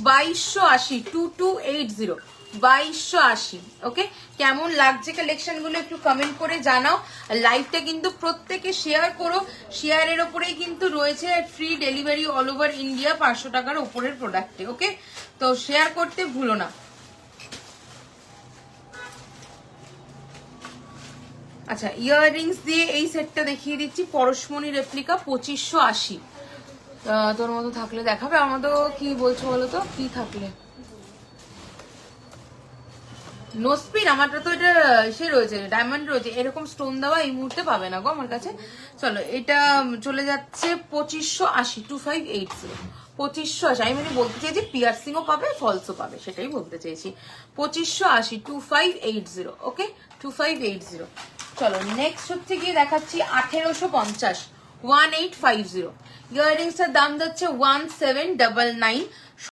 2280, 2280, 2280। ওকে, কেমন লাগছে কালেকশন গুলো একটু কমেন্ট করে জানাও। লাইভটা কিন্তু প্রত্যেকে শেয়ার করো, শেয়ারের ওপরেই কিন্তু রয়েছে free delivery all over India 500 টাকার উপরের প্রোডাক্টে। ওকে, তো শেয়ার করতে ভুলো না। আচ্ছা, ইয়াররিংস দিয়ে এই সেটটা দেখিয়ে দিচ্ছি, পরশমণি রেপ্লিকা 2580। তোর মতো থাকলে দেখাবে, আমার মতো কি বলছো বলো তো, কি থাকলে নোসপিন, আমারটা তো এটা সে রয়েছে, ডায়মন্ড রয়েছে, এরকম স্টোন দেওয়া এই মুহূর্তে পাবে না গো আমার কাছে। চলো, এটা চলে যাচ্ছে 2580, 2580, 2580। আমি মানে বলতে চাইছি পিয়ার্সিংও পাবে, ফলসও পাবে, সেটাই বলতে চেয়েছি। 2580, 2580। ওকে, 2580। চলো নেক্সট হচ্ছে গিয়ে দেখাচ্ছি 1850, 1850। ইয়াররিংস এর দাম যাচ্ছে 1799।